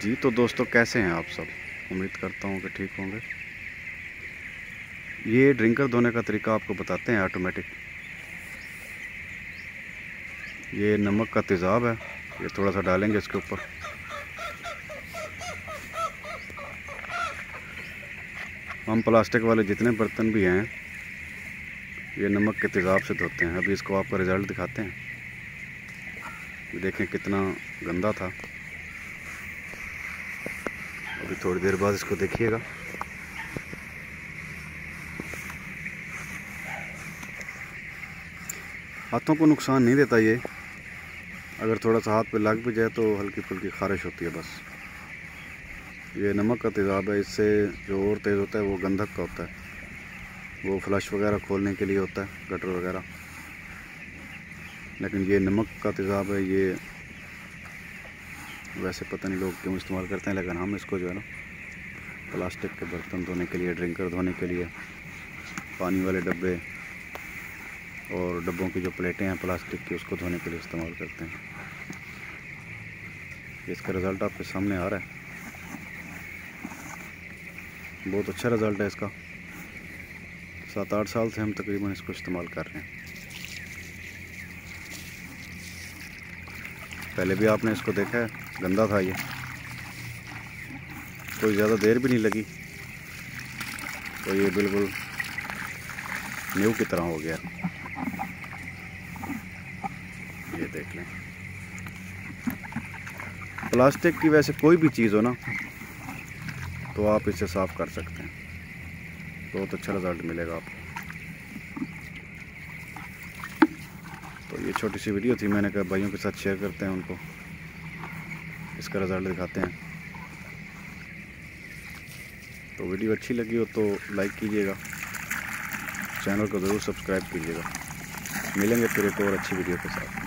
जी तो दोस्तों, कैसे हैं आप सब। उम्मीद करता हूँ कि ठीक होंगे। ये ड्रिंकर धोने का तरीका आपको बताते हैं ऑटोमेटिक। ये नमक का तेज़ाब है, ये थोड़ा सा डालेंगे इसके ऊपर। हम प्लास्टिक वाले जितने बर्तन भी हैं ये नमक के तेज़ाब से धोते हैं। अभी इसको आपका रिज़ल्ट दिखाते हैं। देखें कितना गंदा था। अभी थोड़ी देर बाद इसको देखिएगा। हाथों को नुकसान नहीं देता ये। अगर थोड़ा सा हाथ पे लग भी जाए तो हल्की फुल्की खारिश होती है बस। ये नमक का तेज़ाब है, इससे जो और तेज़ होता है वो गंधक का होता है। वो फ्लश वगैरह खोलने के लिए होता है, गटर वगैरह। लेकिन ये नमक का तेज़ाब है, ये वैसे पता नहीं लोग क्यों इस्तेमाल करते हैं, लेकिन हम इसको जो है ना प्लास्टिक के बर्तन धोने के लिए, ड्रिंकर धोने के लिए, पानी वाले डब्बे और डब्बों की जो प्लेटें हैं प्लास्टिक की, उसको धोने के लिए इस्तेमाल करते हैं। इसका रिज़ल्ट आपके सामने आ रहा है। बहुत अच्छा रिज़ल्ट है इसका। 7-8 साल से हम तकरीबन इसको इस्तेमाल कर रहे हैं। पहले भी आपने इसको देखा है, गंदा था ये, कोई ज़्यादा देर भी नहीं लगी तो ये बिल्कुल न्यू की तरह हो गया। ये देख लें, प्लास्टिक की वैसे कोई भी चीज़ हो ना तो आप इसे साफ़ कर सकते हैं, बहुत अच्छा रिज़ल्ट मिलेगा आपको। तो ये छोटी सी वीडियो थी, मैंने कहा भाइयों के साथ शेयर करते हैं, उनको इसका रिज़ल्ट दिखाते हैं। तो वीडियो अच्छी लगी हो तो लाइक कीजिएगा, चैनल को ज़रूर सब्सक्राइब कीजिएगा। मिलेंगे फिर एक और अच्छी वीडियो के साथ।